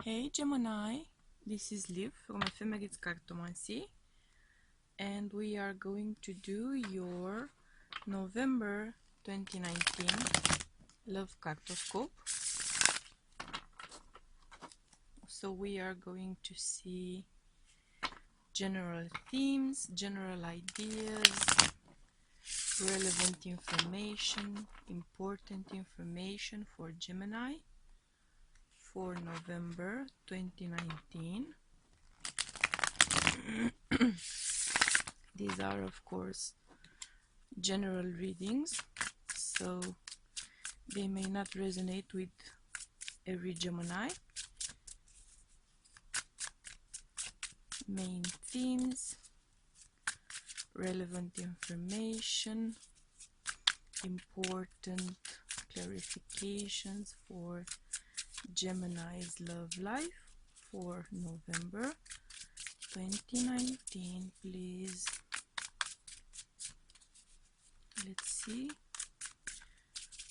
Hey Gemini, this is Liv from Ephemeris Cartomancy, and we are going to do your November 2019 Love Cartoscope. So we are going to see general themes, general ideas, relevant information, important information for Gemini for November 2019. These are, of course, general readings, so they may not resonate with every Gemini. Main themes, relevant information, important clarifications for Gemini's love life for November 2019, please. Let's see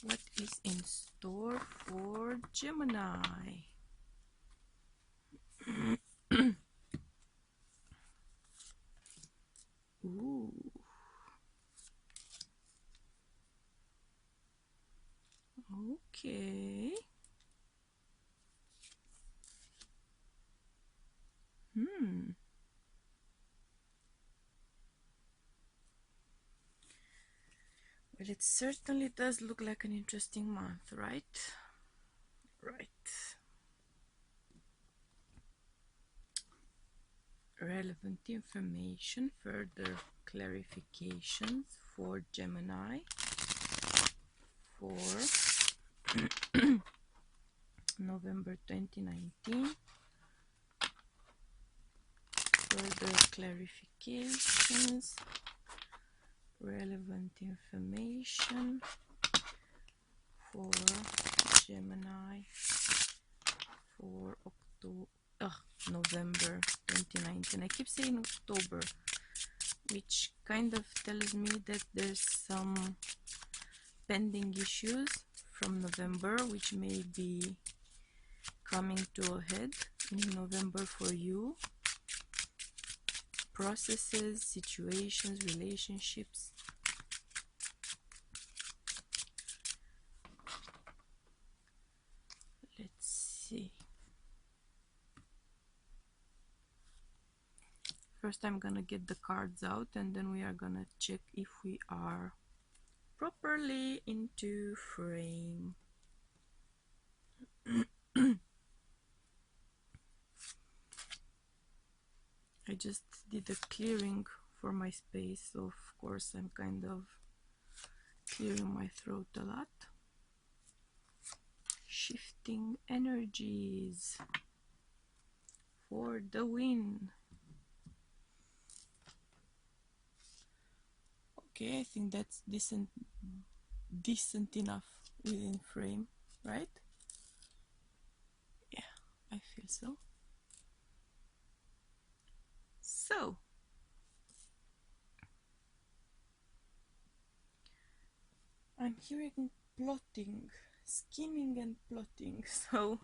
what is in store for Gemini. Ooh. Okay. Well, it certainly does look like an interesting month, right? Right. Relevant information, further clarifications for Gemini for November 2019. Further clarifications, relevant information for Gemini for November 2019. I keep saying October, which kind of tells me that there's some pending issues from November which may be coming to a head in November for you. Processes, situations, relationships. Let's see. First I'm gonna get the cards out, and then we are gonna check if we are properly into frame. I just did a clearing for my space, so of course I'm kind of clearing my throat a lot. Shifting energies for the win. Okay, I think that's decent enough within frame, right? Yeah, I feel so. So I'm hearing plotting, scheming and plotting. So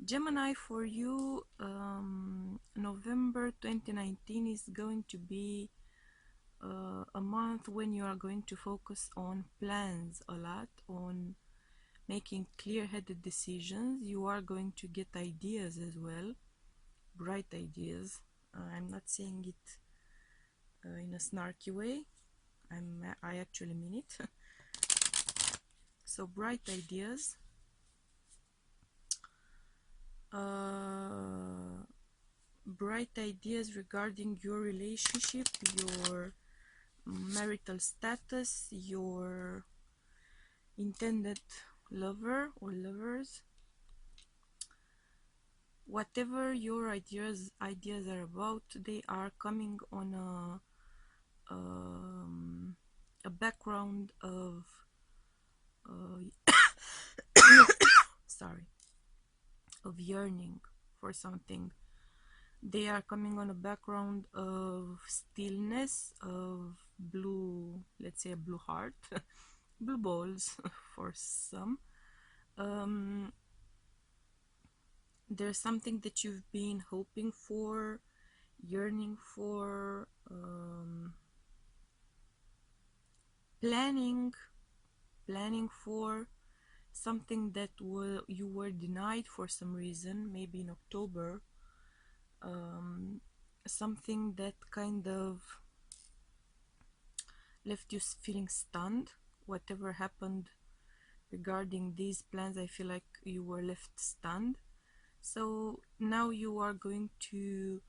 Gemini, for you, November 2019 is going to be a month when you are going to focus on plans a lot, on making clear-headed decisions. You are going to get ideas as well, bright ideas. I'm not saying it in a snarky way. I actually mean it. So bright ideas. Bright ideas regarding your relationship, your marital status, your intended lover or lovers. Whatever your ideas are about, they are coming on a background of sorry, of yearning for something. They are coming on a background of stillness, of blue, let's say a blue heart, blue balls for some. there's something that you've been hoping for, yearning for, planning for, something that you were denied for some reason, maybe in October, something that kind of left you feeling stunned. Whatever happened regarding these plans, I feel like you were left stunned. So now you are going to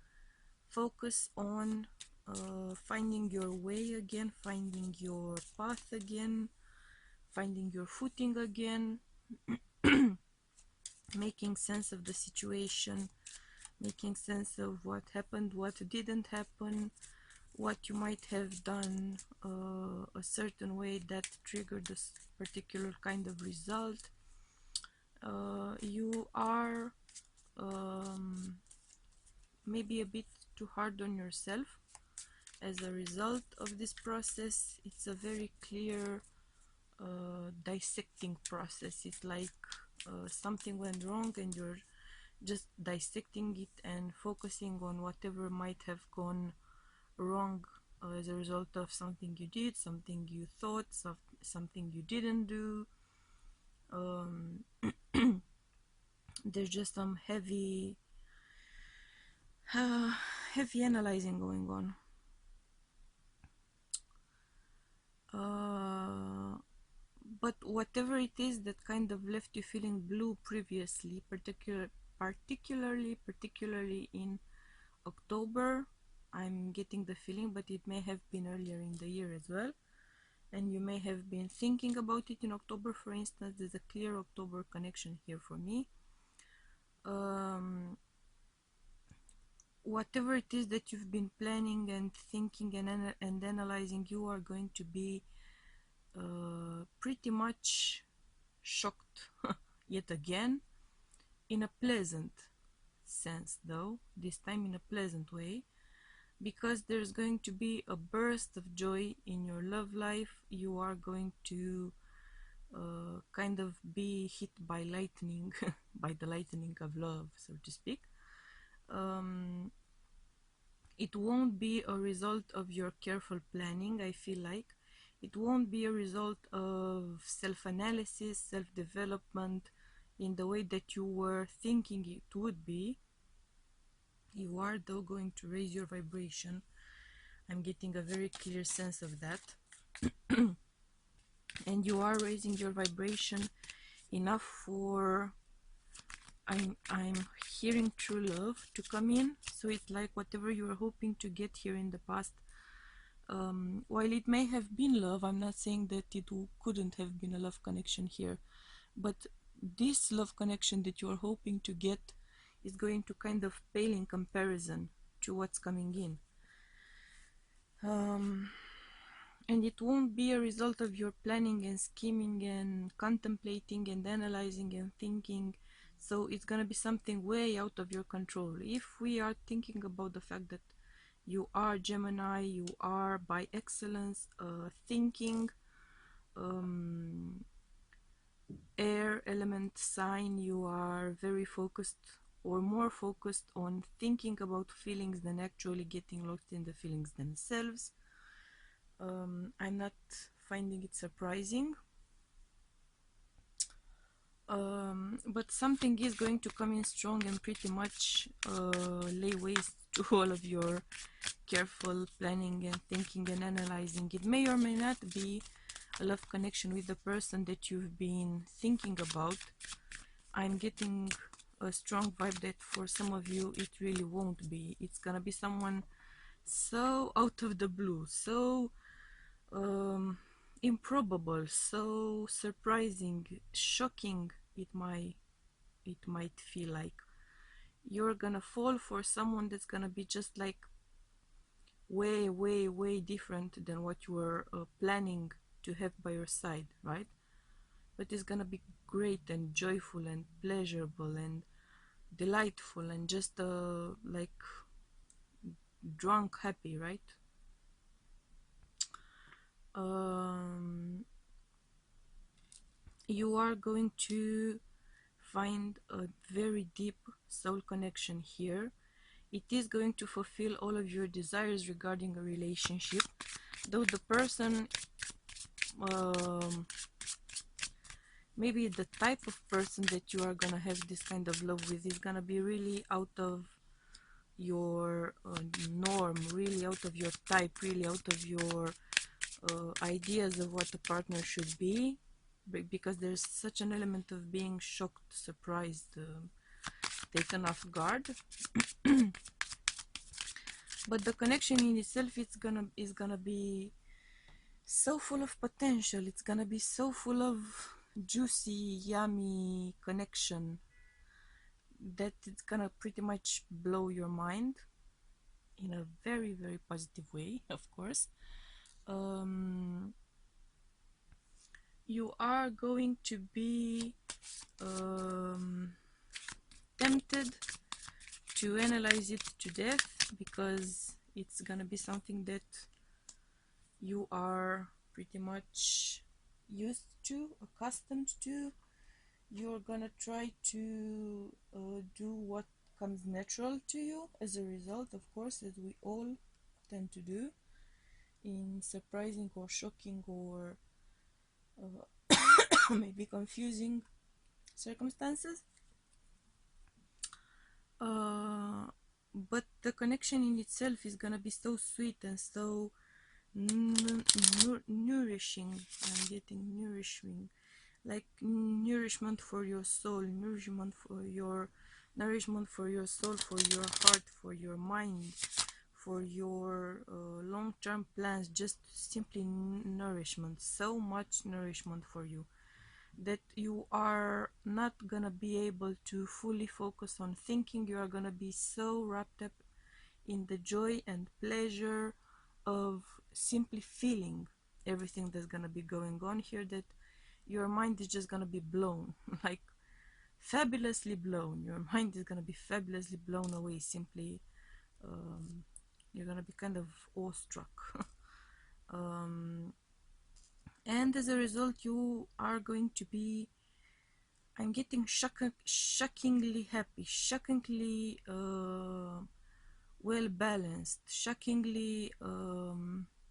focus on finding your way again, finding your path again, finding your footing again, making sense of the situation, making sense of what happened, what didn't happen, what you might have done a certain way that triggered this particular kind of result. You are maybe a bit too hard on yourself as a result of this process. It's a very clear dissecting process. It's like something went wrong and you're just dissecting it and focusing on whatever might have gone wrong as a result of something you did, something you thought, something you didn't do. There's just some heavy analyzing going on. But whatever it is that kind of left you feeling blue previously, particularly in October, I'm getting the feeling, but it may have been earlier in the year as well, and you may have been thinking about it in October, for instance. There's a clear October connection here for me. Whatever it is that you've been planning and thinking and analyzing, you are going to be pretty much shocked yet again, in a pleasant sense though, this time in a pleasant way, because there's going to be a burst of joy in your love life. You are going to kind of be hit by lightning by the lightning of love, so to speak. It won't be a result of your careful planning. I feel like it won't be a result of self-analysis, self-development in the way that you were thinking it would be. You are though going to raise your vibration. I'm getting a very clear sense of that. And you are raising your vibration enough for, I'm hearing true love to come in. So it's like whatever you were hoping to get here in the past, while it may have been love, I'm not saying that it couldn't have been a love connection here, but this love connection that you're hoping to get is going to kind of pale in comparison to what's coming in. And it won't be a result of your planning and scheming and contemplating and analyzing and thinking. So it's gonna be something way out of your control. If we are thinking about the fact that you are Gemini, you are by excellence thinking air element sign, you are very focused or more focused on thinking about feelings than actually getting lost in the feelings themselves. I'm not finding it surprising, but something is going to come in strong and pretty much lay waste to all of your careful planning and thinking and analyzing. It may or may not be a love connection with the person that you've been thinking about. I'm getting a strong vibe that for some of you it really won't be. It's gonna be someone so out of the blue, so improbable, so surprising, shocking. It might feel like you're gonna fall for someone that's gonna be just like way different than what you were planning to have by your side, right? But it's gonna be great and joyful and pleasurable and delightful and just like drunk happy, right? You are going to find a very deep soul connection here. It is going to fulfill all of your desires regarding a relationship, though the person, maybe the type of person that you are gonna have this kind of love with is gonna be really out of your norm, really out of your type, really out of your ideas of what a partner should be, because there's such an element of being shocked, surprised, taken off guard. But the connection in itself is gonna be so full of potential. It's gonna be so full of juicy, yummy connection that it's gonna pretty much blow your mind in a very, very positive way, of course. You are going to be tempted to analyze it to death, because it's gonna be something that you are pretty much used to, accustomed to. You're gonna try to do what comes natural to you as a result, of course, as we all tend to do in surprising or shocking or maybe confusing circumstances. But the connection in itself is gonna be so sweet and so nourishing. I'm getting nourishing, like nourishment for your soul, nourishment for your soul, for your heart, for your mind, for your long-term plans. Just simply nourishment, so much nourishment for you that you are not gonna be able to fully focus on thinking. You are gonna be so wrapped up in the joy and pleasure of simply feeling everything that's gonna be going on here, that your mind is just gonna be blown like fabulously blown. Your mind is gonna be fabulously blown away. Simply you're gonna be kind of awestruck. And as a result, you are going to be, I'm getting shockingly happy, shockingly well balanced, shockingly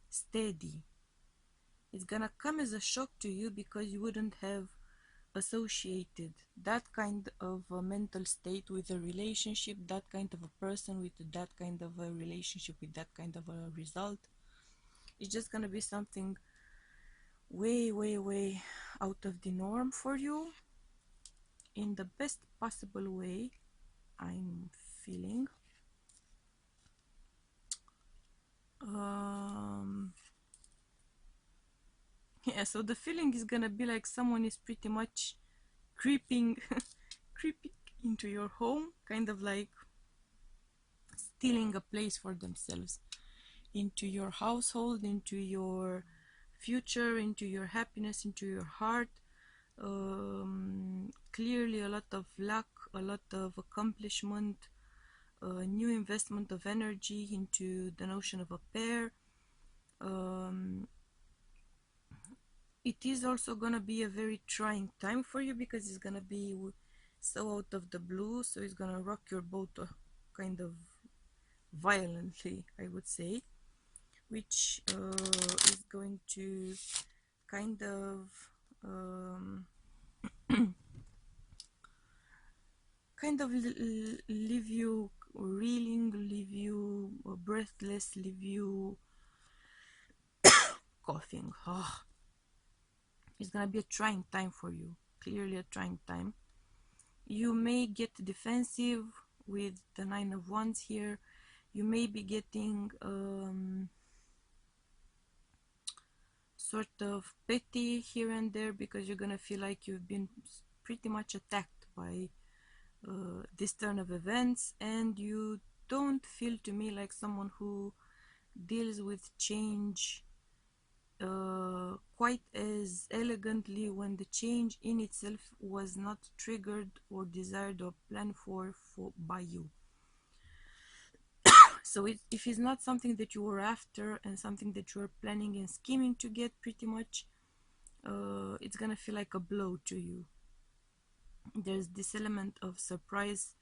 steady. It's gonna come as a shock to you because you wouldn't have associated that kind of a mental state with a relationship, that kind of a person with that kind of a relationship, with that kind of a result. It's just gonna be something way, way, way out of the norm for you in the best possible way, I'm feeling. Yeah, so the feeling is gonna be like someone is pretty much creeping creeping into your home, kind of like stealing a place for themselves, into your household, into your future, into your happiness, into your heart. Clearly a lot of luck, a lot of accomplishment, new investment of energy into the notion of a pair. It is also gonna be a very trying time for you because it's gonna be so out of the blue, so it's gonna rock your boat kind of violently, I would say, which is going to kind of leave you reeling, leave you breathless, leave you coughing. It's gonna be a trying time for you, clearly a trying time. You may get defensive with the 9 of Wands here. You may be getting sort of petty here and there because you're gonna feel like you've been pretty much attacked by this turn of events, and you don't feel to me like someone who deals with change quite as elegantly when the change in itself was not triggered or desired or planned for by you. So if it's not something that you were after and something that you are planning and scheming to get, pretty much it's gonna feel like a blow to you. There's this element of surprise,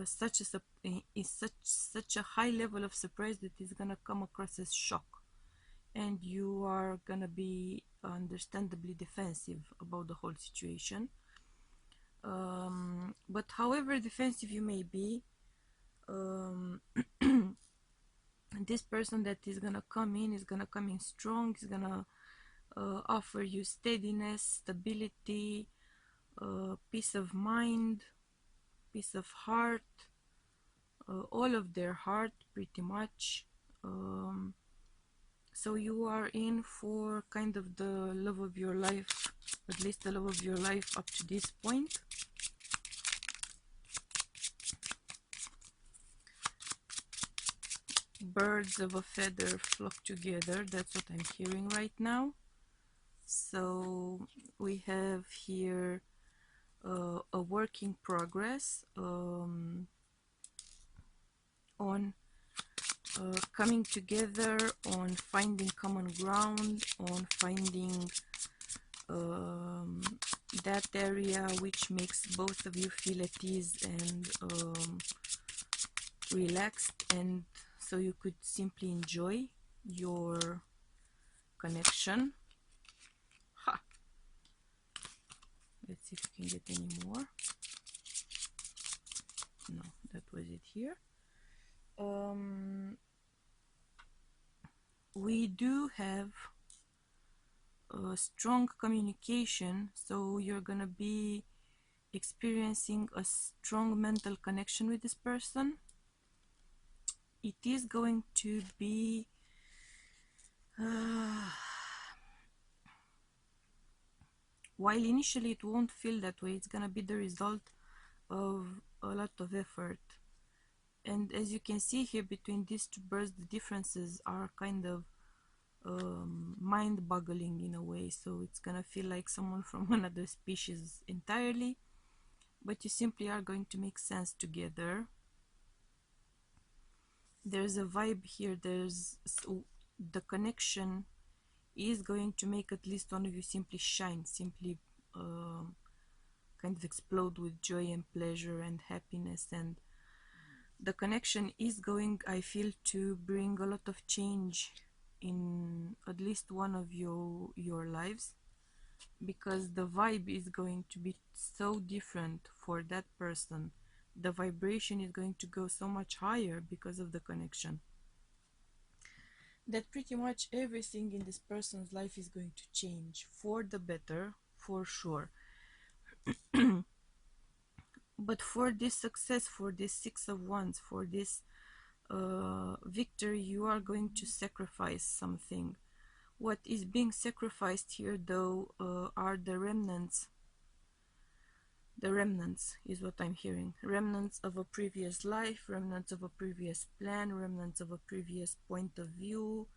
such a high level of surprise that is gonna come across as shock, and you are gonna be understandably defensive about the whole situation. But however defensive you may be, um, this person that is gonna come in is gonna come in strong, is gonna offer you steadiness, stability, peace of mind, peace of heart, all of their heart pretty much. So you are in for kind of the love of your life, at least the love of your life up to this point. Birds of a feather flock together, that's what I'm hearing right now. So we have here a work in progress on coming together, on finding common ground, on finding that area which makes both of you feel at ease and relaxed, and so you could simply enjoy your connection. Ha! Let's see if we can get any more. No, that was it here. We do have a strong communication, so you're gonna be experiencing a strong mental connection with this person. It is going to be while initially it won't feel that way, it's gonna be the result of a lot of effort. And as you can see here, between these two birds, the differences are kind of mind-boggling in a way. So it's gonna feel like someone from another species entirely, but you simply are going to make sense together. There's a vibe here. The connection is going to make at least one of you simply shine, simply kind of explode with joy and pleasure and happiness. And the connection is going, I feel, to bring a lot of change in at least one of your lives, because the vibe is going to be so different for that person. The vibration is going to go so much higher because of the connection, that pretty much everything in this person's life is going to change for the better, for sure. But for this success, for this Six of Wands, for this victory, you are going to sacrifice something. What is being sacrificed here, though, are the remnants. The remnants is what I'm hearing. Remnants of a previous life, remnants of a previous plan, remnants of a previous point of view,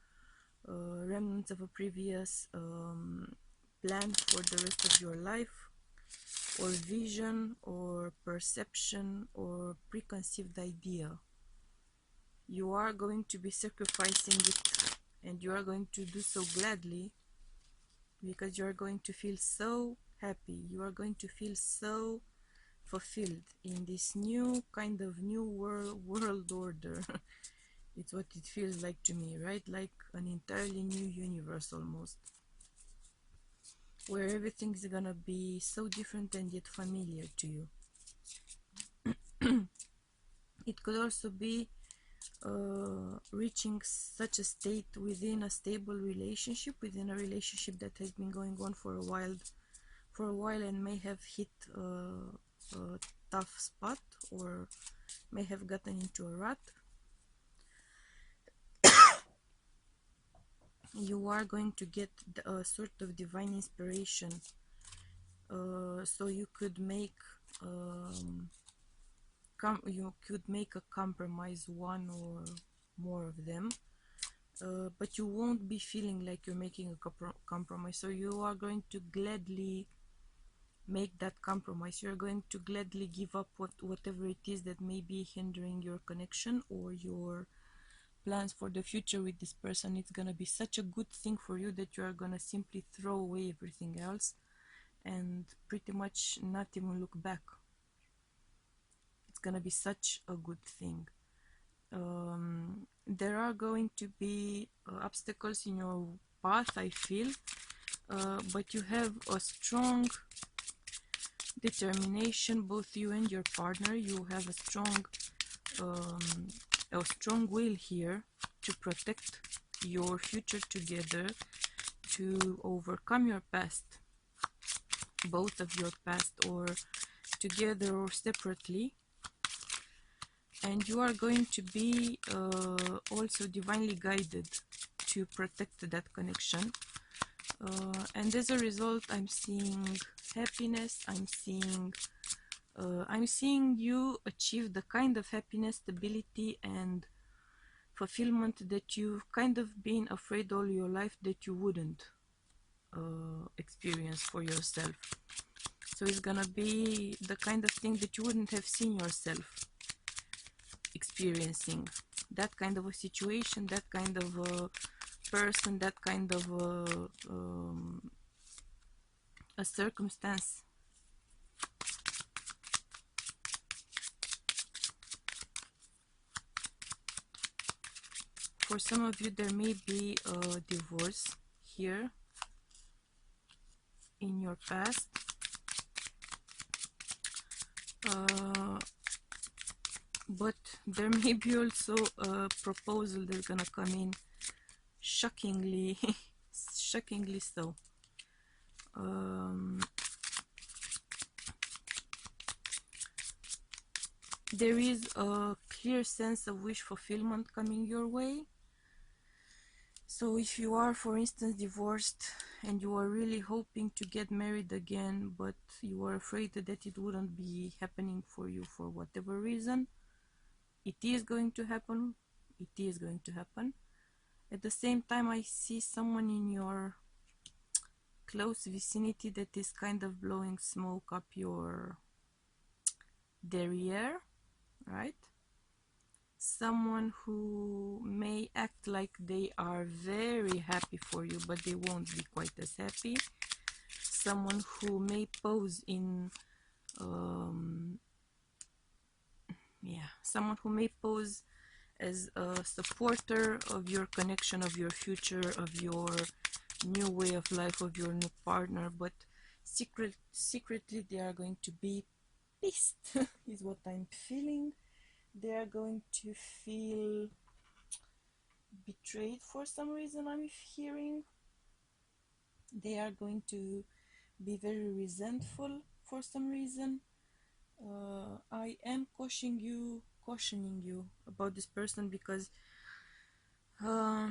remnants of a previous plan for the rest of your life, or vision, or perception, or preconceived idea. You are going to be sacrificing it, and you are going to do so gladly, because you are going to feel so happy. You are going to feel so fulfilled in this new kind of new world order. It's what it feels like to me, right? Like an entirely new universe almost, where everything is gonna be so different and yet familiar to you. It could also be reaching such a state within a stable relationship, within a relationship that has been going on for a while and may have hit a tough spot, or may have gotten into a rut. You are going to get a sort of divine inspiration, so you could make a compromise, one or more of them, but you won't be feeling like you're making a compromise. So you are going to gladly make that compromise. You're going to gladly give up whatever it is that may be hindering your connection or your plans for the future with this person. It's gonna be such a good thing for you that you are gonna simply throw away everything else and pretty much not even look back. It's gonna be such a good thing. There are going to be obstacles in your path, I feel, but you have a strong determination, both you and your partner. You have a strong will here to protect your future together, to overcome your past, both of your past, or together or separately. And you are going to be also divinely guided to protect that connection. And as a result, I'm seeing happiness. I'm seeing you achieve the kind of happiness, stability, and fulfillment that you've kind of been afraid all your life that you wouldn't experience for yourself. So it's gonna be the kind of thing that you wouldn't have seen yourself experiencing. That kind of a situation, that kind of a person, that kind of a circumstance. For some of you, there may be a divorce here in your past. But there may be also a proposal that's gonna come in shockingly, shockingly so. There is a clear sense of wish fulfillment coming your way. So if you are, for instance, divorced and you are really hoping to get married again, but you are afraid that it wouldn't be happening for you for whatever reason, it is going to happen. It is going to happen. At the same time, I see someone in your close vicinity that is kind of blowing smoke up your derriere, right? Someone who may act like they are very happy for you, but they won't be quite as happy. Someone who may pose in someone who may pose as a supporter of your connection, of your future, of your new way of life, of your new partner, but secretly they are going to be pissed is what I'm feeling. They are going to feel betrayed for some reason, I'm hearing. They are going to be very resentful for some reason. I am cautioning you about this person, because I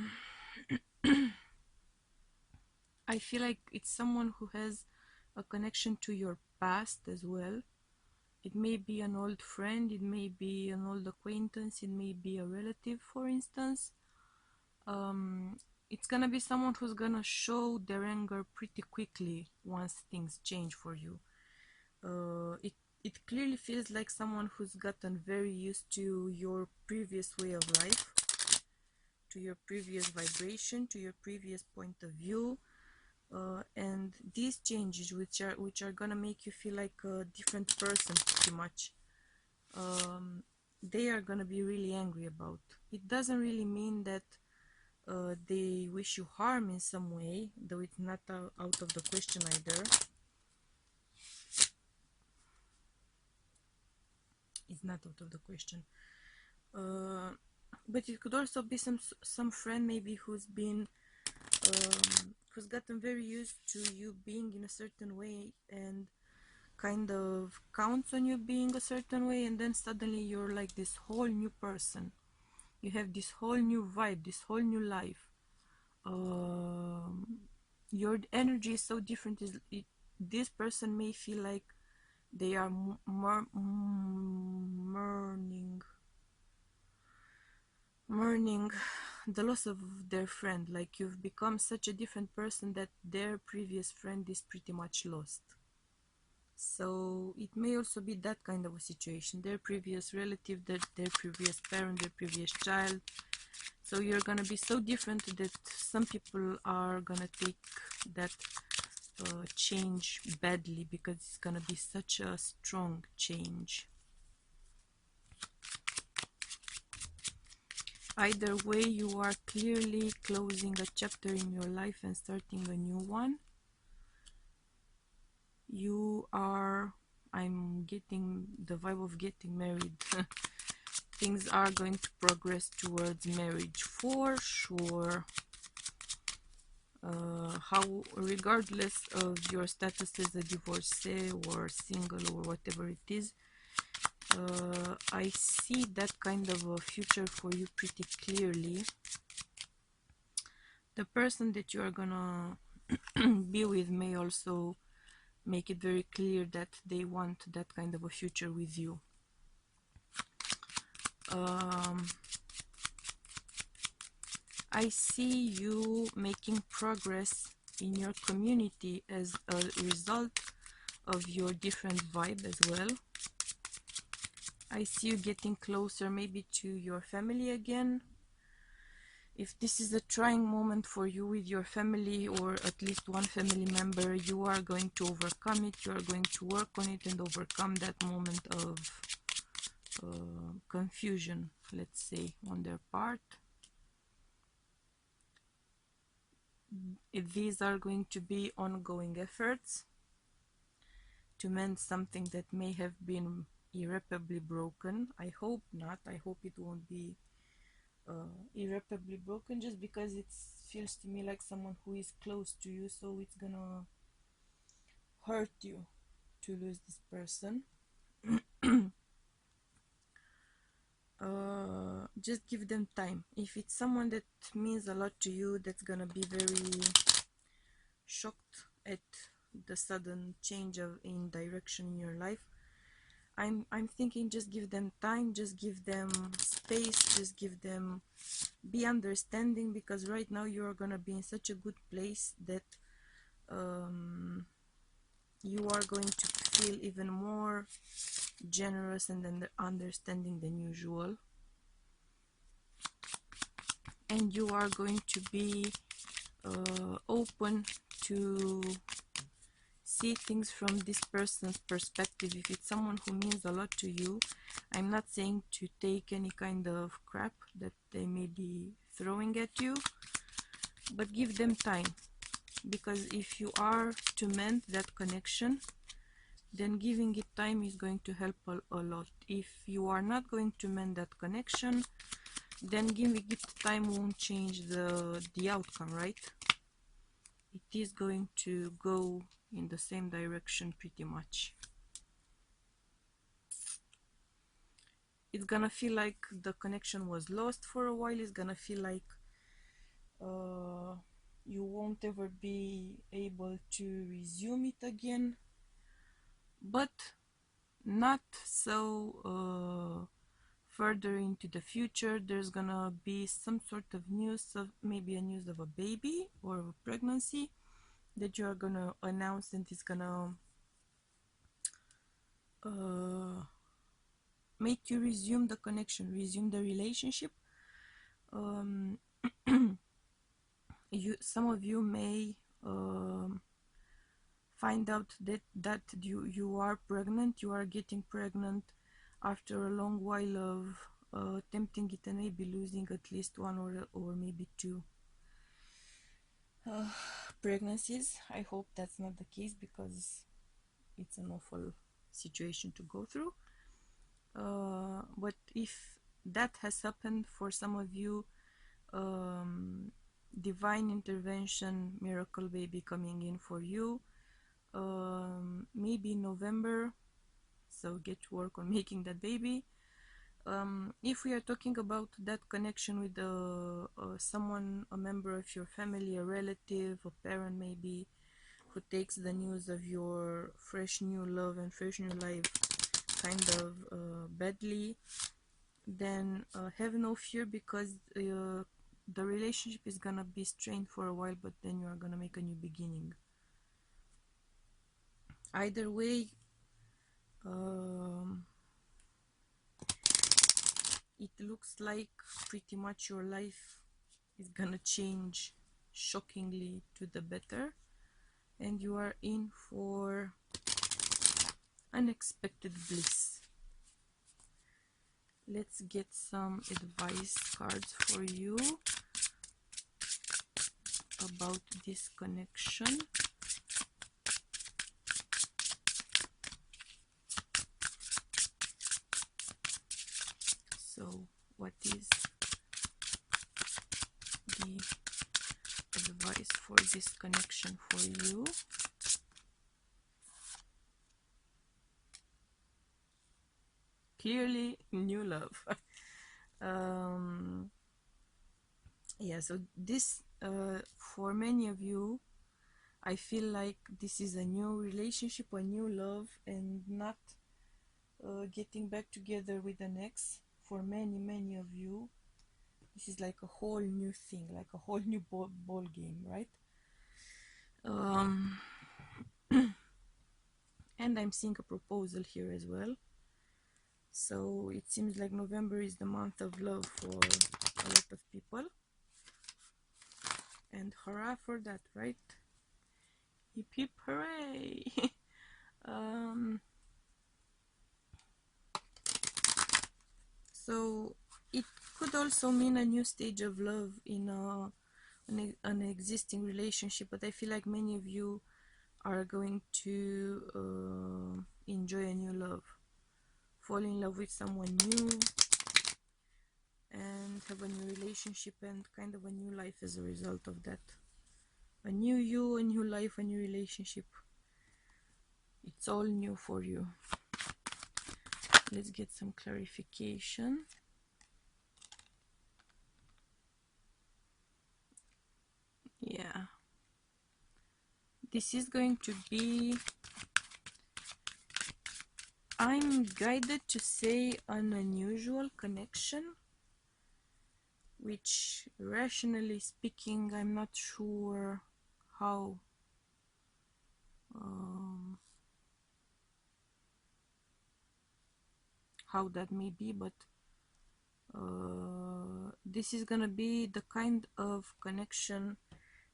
feel like it's someone who has a connection to your past as well. It may be an old friend, it may be an old acquaintance, it may be a relative, for instance. It's gonna be someone who's gonna show their anger pretty quickly once things change for you. It clearly feels like someone who's gotten very used to your previous way of life, to your previous vibration, to your previous point of view, and these changes, which are gonna make you feel like a different person pretty much, they are gonna be really angry about. It doesn't really mean that they wish you harm in some way, though it's not out of the question either. It's not out of the question. But it could also be some friend maybe who's gotten very used to you being in a certain way and kind of counts on you being a certain way, and then suddenly you're like this whole new person. You have this whole new vibe, this whole new life. Your energy is so different. This person may feel like they are mourning the loss of their friend. Like you've become such a different person that their previous friend is pretty much lost. So it may also be that kind of a situation. Their previous relative, their previous parent, their previous child. So you're gonna be so different that some people are gonna take that change badly, because it's gonna be such a strong change. Either way, you are clearly closing a chapter in your life and starting a new one. You are, I'm getting the vibe of getting married. Things are going to progress towards marriage for sure. How, regardless of your status as a divorcee or single or whatever it is, I see that kind of a future for you pretty clearly. The person that you are gonna be with may also make it very clear that they want that kind of a future with you. I see you making progress in your community as a result of your different vibe as well. I see you getting closer maybe to your family again. If this is a trying moment for you with your family, or at least one family member, you are going to overcome it. You are going to work on it and overcome that moment of confusion, let's say, on their part. These are going to be ongoing efforts to mend something that may have been irreparably broken. I hope not. I hope it won't be irreparably broken, just because it feels to me like someone who is close to you, so it's gonna hurt you to lose this person. Just give them time. If it's someone that means a lot to you, that's gonna be very shocked at the sudden change in direction in your life, I'm thinking just give them time, just give them space, just give them, be understanding, because right now you're gonna be in such a good place that you are going to feel even more generous and understanding than usual, and you are going to be open to see things from this person's perspective. If it's someone who means a lot to you, I'm not saying to take any kind of crap that they may be throwing at you, but give them time, because if you are to mend that connection, then giving it time is going to help a lot. If you are not going to mend that connection, then giving it time won't change the outcome, right? It is going to go in the same direction pretty much. It's gonna feel like the connection was lost for a while. It's gonna feel like you won't ever be able to resume it again, but not so further into the future. There's gonna be some sort of news, of maybe a news of a baby or a pregnancy that you are gonna announce, and it's gonna make you resume the connection, resume the relationship. Some of you may find out that you are pregnant, you are getting pregnant after a long while of attempting it, and maybe losing at least one or maybe two pregnancies. I hope that's not the case, because it's an awful situation to go through. But if that has happened for some of you, divine intervention, miracle baby coming in for you, maybe in November, so get to work on making that baby. If we are talking about that connection with someone, a member of your family, a relative, a parent maybe, who takes the news of your fresh new love and fresh new life kind of badly, then have no fear, because the relationship is gonna be strained for a while, but then you are gonna make a new beginning. Either way, it looks like pretty much your life is gonna change shockingly to the better. and you are in for unexpected bliss. Let's get some advice cards for you about this connection. So, what is the advice for this connection for you? Clearly, new love. Yeah, so this, for many of you, I feel like this is a new relationship, a new love, and not getting back together with an ex. For many of you, this is like a whole new thing, like a whole new ball game, right? And I'm seeing a proposal here as well. So it seems like November is the month of love for a lot of people. And hurrah for that, right? Hip hip hooray! So it could also mean a new stage of love in an existing relationship, but I feel like many of you are going to enjoy a new love, fall in love with someone new, and have a new relationship and kind of a new life as a result of that. A new you, a new life, a new relationship. It's all new for you. Let's get some clarification. Yeah. This is going to be, I'm guided to say, an unusual connection, which rationally speaking, I'm not sure how that may be, but this is gonna be the kind of connection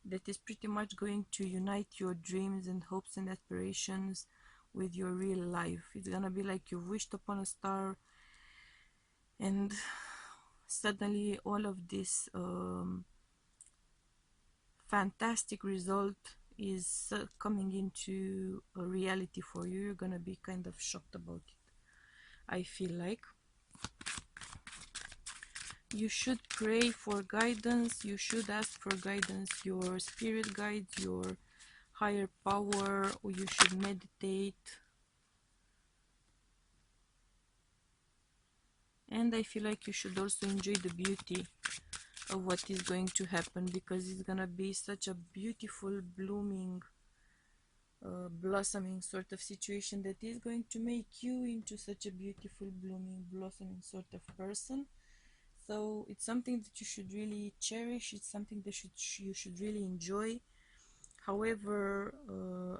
that is pretty much going to unite your dreams and hopes and aspirations with your real life. It's gonna be like you wished upon a star, and suddenly all of this fantastic result is coming into a reality for you. You're gonna be kind of shocked about it. I feel like you should pray for guidance, you should ask for guidance, your spirit guides, your higher power, or you should meditate. And I feel like you should also enjoy the beauty of what is going to happen, because it's gonna be such a beautiful, blooming, blossoming sort of situation that is going to make you into such a beautiful, blooming, blossoming sort of person. So it's something that you should really cherish. It's something that you should really enjoy. However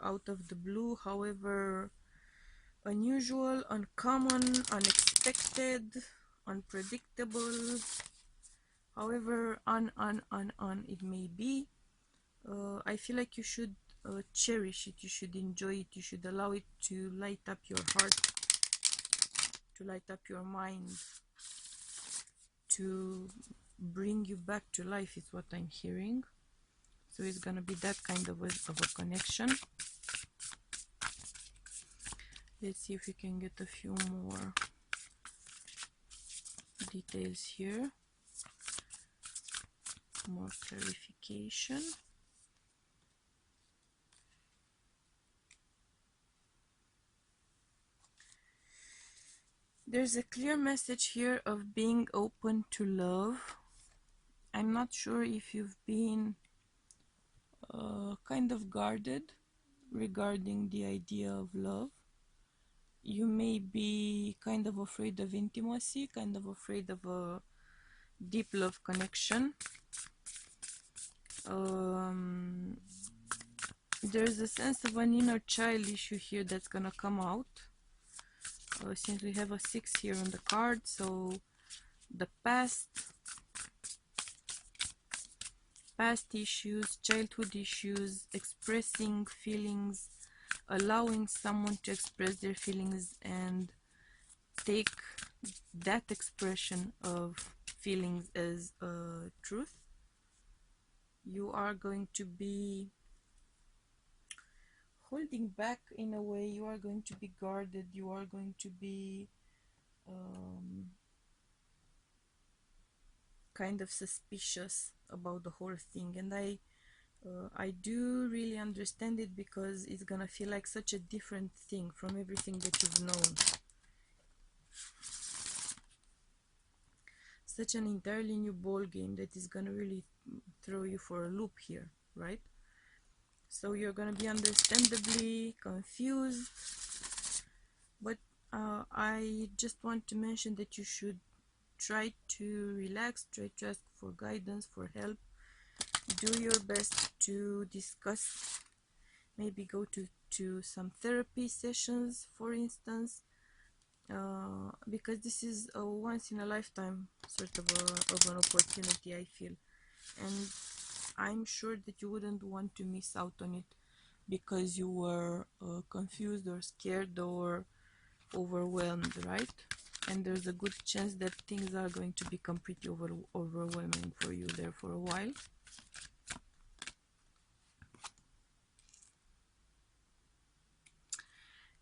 out of the blue, however unusual, uncommon, unexpected, unpredictable, however it may be, I feel like you should cherish it, you should enjoy it, you should allow it to light up your heart, to light up your mind, to bring you back to life, is what I'm hearing. So it's gonna be that kind of a connection. Let's see if we can get a few more details here, more clarification. There's a clear message here of being open to love. I'm not sure if you've been kind of guarded regarding the idea of love. You may be kind of afraid of intimacy, kind of afraid of a deep love connection. There's a sense of an inner child issue here that's gonna come out. Since we have a 6 here on the card, so the past past issues, childhood issues, expressing feelings, allowing someone to express their feelings and take that expression of feelings as truth. You are going to be holding back in a way, you are going to be guarded, you are going to be kind of suspicious about the whole thing. And I do really understand it, because it's gonna feel like such a different thing from everything that you've known. Such an entirely new ball game that is gonna really throw you for a loop here, right? So you're gonna be understandably confused, but I just want to mention that you should try to relax, try to ask for guidance, for help. Do your best to discuss, maybe go to some therapy sessions, for instance, because this is a once in a lifetime sort of an opportunity, I feel, and I'm sure that you wouldn't want to miss out on it because you were confused or scared or overwhelmed, right? And there's a good chance that things are going to become pretty overwhelming for you there for a while.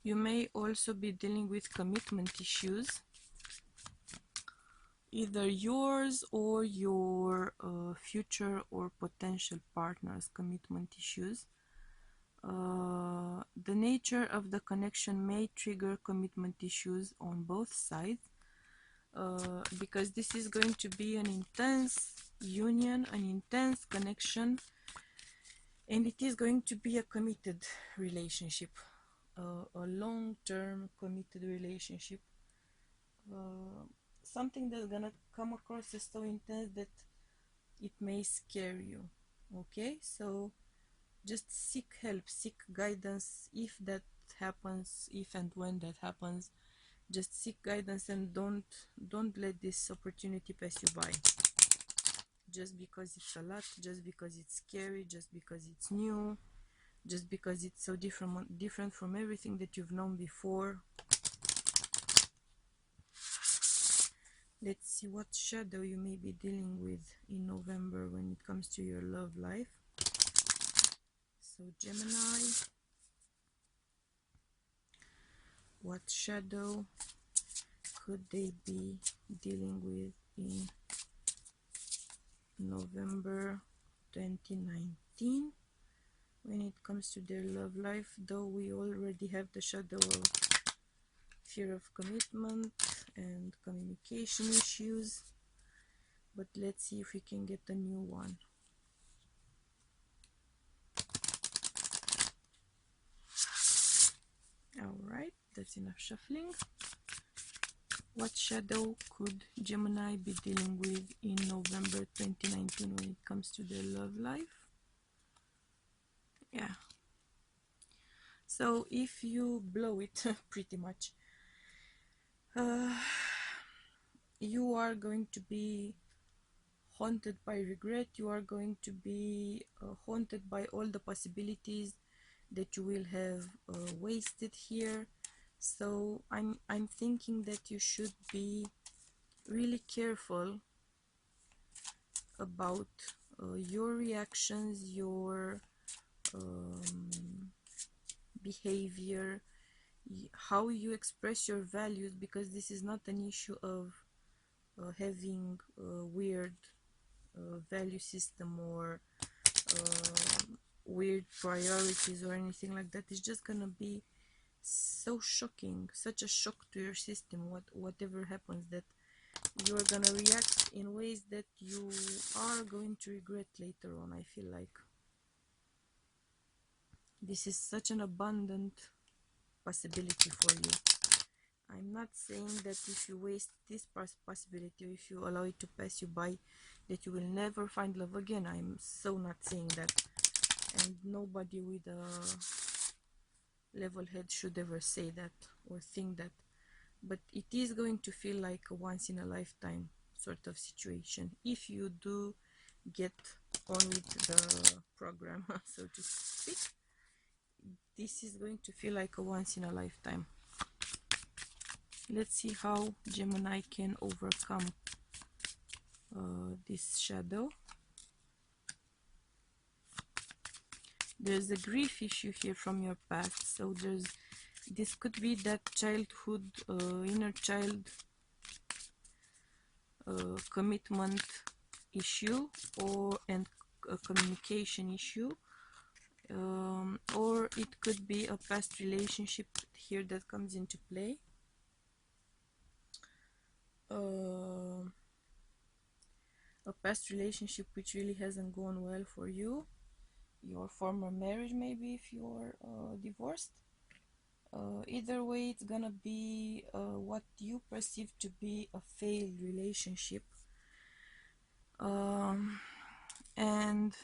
You may also be dealing with commitment issues, either yours or your future or potential partner's commitment issues. The nature of the connection may trigger commitment issues on both sides, because this is going to be an intense union, an intense connection, and it is going to be a committed relationship, a long-term committed relationship, something that's gonna come across as so intense that it may scare you. Okay, so just seek help, seek guidance if that happens, if and when that happens. Just seek guidance and don't let this opportunity pass you by just because it's a lot, just because it's scary, just because it's new, just because it's so different from everything that you've known before. Let's see what shadow you may be dealing with in November when it comes to your love life. So Gemini, what shadow could they be dealing with in November 2019 when it comes to their love life? Though we already have the shadow of fear of commitment and communication issues, but let's see if we can get a new one. Alright, that's enough shuffling. What shadow could Gemini be dealing with in November 2019 when it comes to their love life? Yeah. So if you blow it pretty much, you are going to be haunted by regret. You are going to be haunted by all the possibilities that you will have wasted here. So I'm thinking that you should be really careful about your reactions, your behavior, how you express your values, because this is not an issue of having a weird value system or weird priorities or anything like that. It's just gonna be so shocking, such a shock to your system, whatever happens, that you're gonna react in ways that you are going to regret later on. I feel like this is such an abundant possibility for you. I'm not saying that if you waste this possibility, if you allow it to pass you by, that you will never find love again. I'm so not saying that, and nobody with a level head should ever say that or think that, but it is going to feel like a once in a lifetime sort of situation if you do get on with the program, so to speak. This is going to feel like a once in a lifetime. Let's see how Gemini can overcome this shadow. There's a grief issue here from your past, so this could be that childhood, inner child commitment issue, or and a communication issue, or it could be a past relationship here that comes into play. A past relationship which really hasn't gone well for you, your former marriage, maybe if you're divorced. Either way, it's gonna be what you perceive to be a failed relationship, and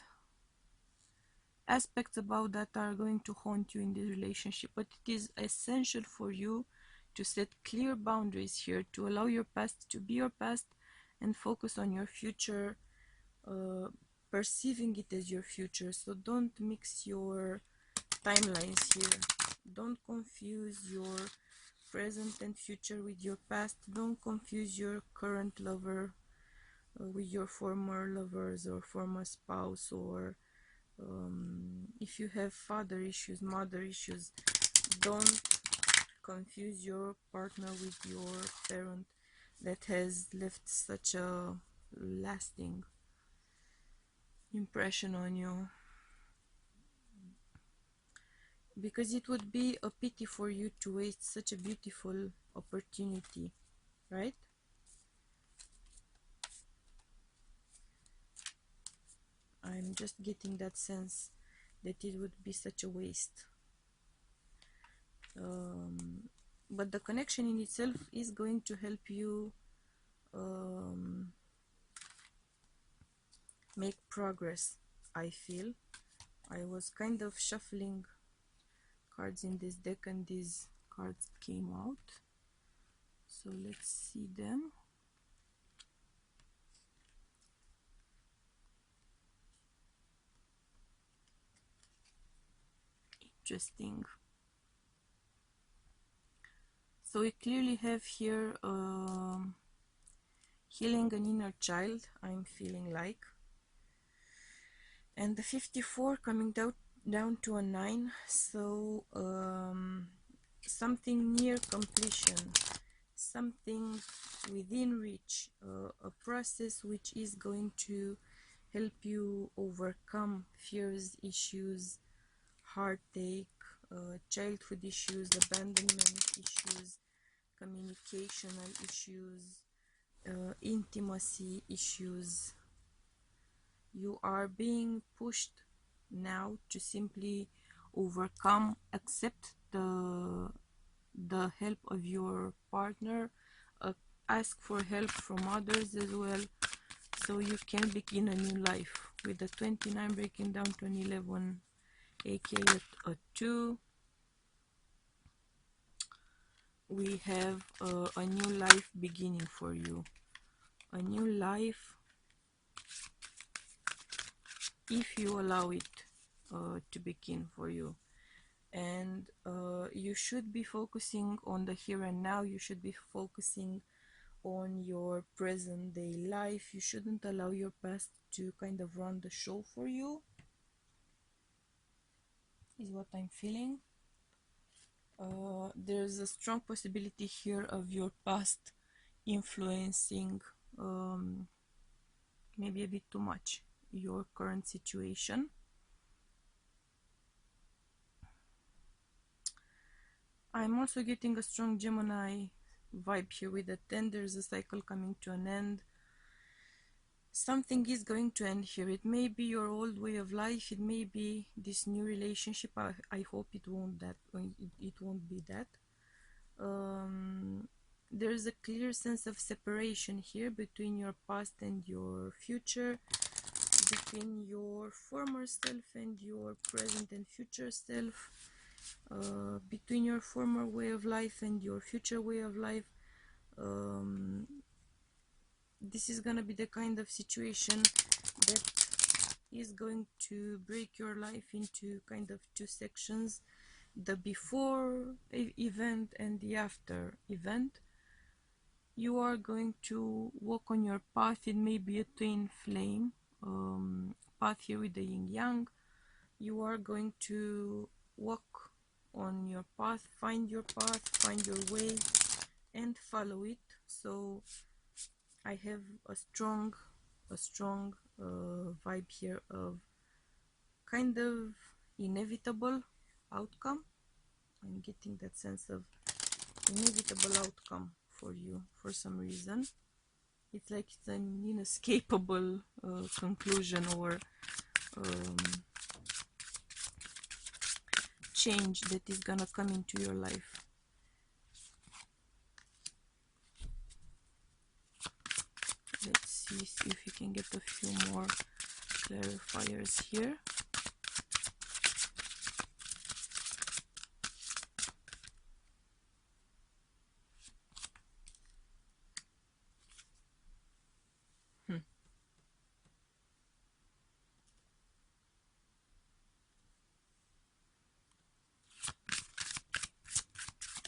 aspects about that are going to haunt you in this relationship. But it is essential for you to set clear boundaries here, to allow your past to be your past and focus on your future, perceiving it as your future. So don't mix your timelines here. Don't confuse your present and future with your past. Don't confuse your current lover with your former lovers or former spouse, or if you have father issues, mother issues, don't confuse your partner with your parent that has left such a lasting impression on you, because it would be a pity for you to waste such a beautiful opportunity, right? I'm just getting that sense that it would be such a waste. But the connection in itself is going to help you make progress, I feel. I was kind of shuffling cards in this deck and these cards came out, so let's see them. Interesting. So we clearly have here healing an inner child, I'm feeling like, and the 54 coming down to a 9, so something near completion, something within reach, a process which is going to help you overcome fears, issues, heartache, childhood issues, abandonment issues, communicational issues, intimacy issues. You are being pushed now to simply overcome, accept the help of your partner, ask for help from others as well, so you can begin a new life. With the 29 breaking down to an 11, aka a 2, we have a new life beginning for you. A new life, if you allow it to begin for you. And you should be focusing on the here and now. You should be focusing on your present day life. You shouldn't allow your past to kind of run the show for you, is what I'm feeling. There's a strong possibility here of your past influencing maybe a bit too much your current situation. I'm also getting a strong Gemini vibe here with the 10. There's a cycle coming to an end. Something is going to end here. It may be your old way of life, it may be this new relationship. I hope it won't be that. There's a clear sense of separation here between your past and your future, between your former self and your present and future self, between your former way of life and your future way of life. This is gonna be the kind of situation that is going to break your life into kind of two sections: the before event and the after event. You are going to walk on your path. It may be a twin flame path here with the yin yang. You are going to walk on your path, find your path, find your way, and follow it. So I have a strong vibe here of kind of inevitable outcome. I'm getting that sense of inevitable outcome for you for some reason. It's like it's an inescapable conclusion or change that is gonna come into your life. Let's see if we can get a few more clarifiers here.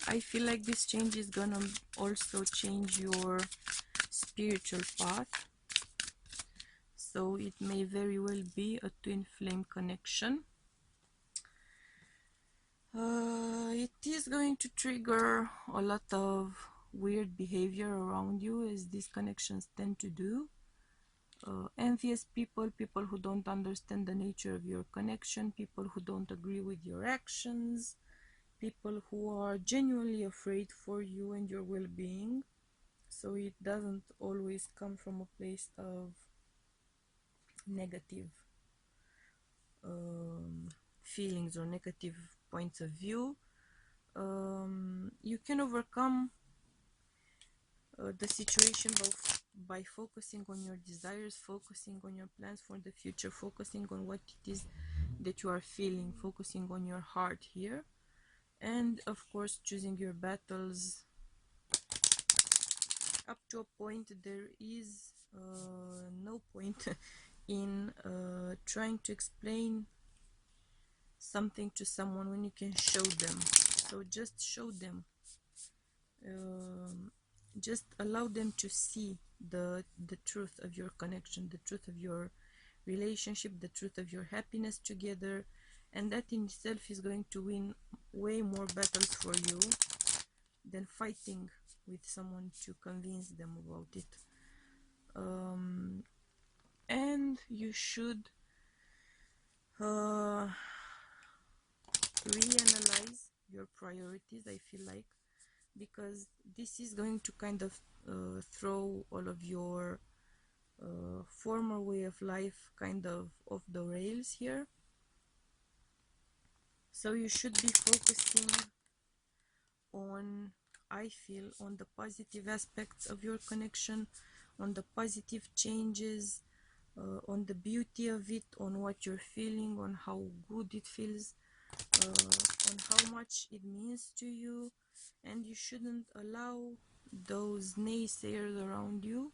I feel like this change is gonna also change your spiritual path. So it may very well be a twin flame connection. It is going to trigger a lot of weird behavior around you, as these connections tend to do. Envious people, people who don't understand the nature of your connection, people who don't agree with your actions, people who are genuinely afraid for you and your well-being. So it doesn't always come from a place of negative feelings or negative points of view. You can overcome the situation by focusing on your desires, focusing on your plans for the future, focusing on what it is that you are feeling, focusing on your heart here, and of course choosing your battles. Up to a point, there is no point in trying to explain something to someone when you can show them. So just show them, just allow them to see the truth of your connection, the truth of your relationship, the truth of your happiness together, and that in itself is going to win way more battles for you than fighting with someone to convince them about it. And you should reanalyze your priorities, I feel like, because this is going to kind of throw all of your former way of life kind of off the rails here. So you should be focusing on, I feel, on the positive aspects of your connection, on the positive changes, on the beauty of it, on what you're feeling, on how good it feels, on how much it means to you. And you shouldn't allow those naysayers around you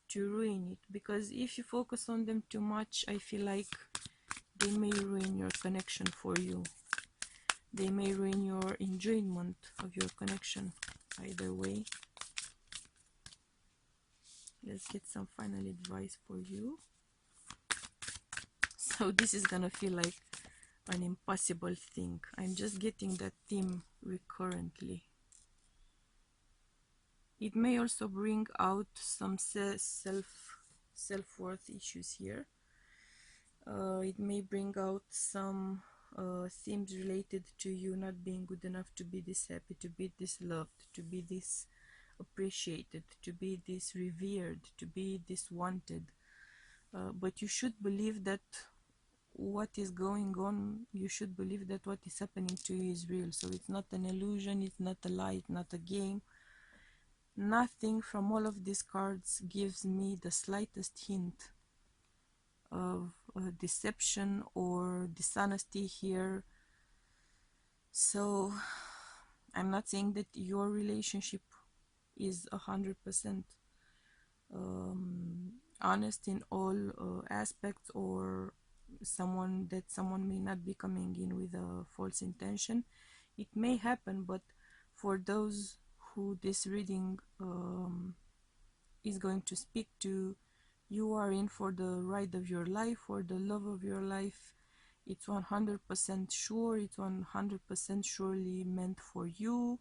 to ruin it, because if you focus on them too much, I feel like they may ruin your connection for you. They may ruin your enjoyment of your connection. Either way, let's get some final advice for you. So this is gonna feel like an impossible thing. I'm just getting that theme recurrently. It may also bring out some self-worth issues here. It may bring out some themes related to you not being good enough to be this happy, to be this loved, to be this appreciated, to be this revered, to be this wanted. But you should believe that what is going on, you should believe that what is happening to you is real. So it's not an illusion, it's not a lie, it's not a game. Nothing from all of these cards gives me the slightest hint of deception or dishonesty here. So I'm not saying that your relationship is 100% honest in all aspects, or someone may not be coming in with a false intention. It may happen, but for those who this reading is going to speak to, you are in for the ride of your life, for the love of your life. It's 100% sure, it's 100% surely meant for you.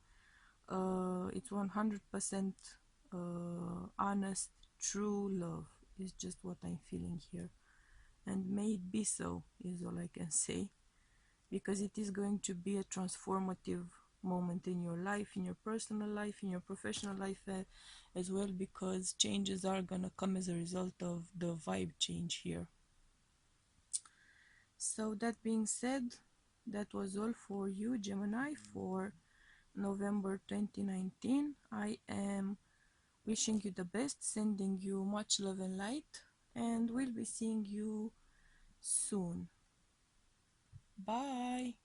It's 100% honest, true love is just what I'm feeling here. And may it be so, is all I can say, because it is going to be a transformative moment in your life, in your personal life, in your professional life as well, because changes are gonna come as a result of the vibe change here. So that being said, that was all for you, Gemini, for November 2019. I am wishing you the best, sending you much love and light, and we'll be seeing you soon. Bye.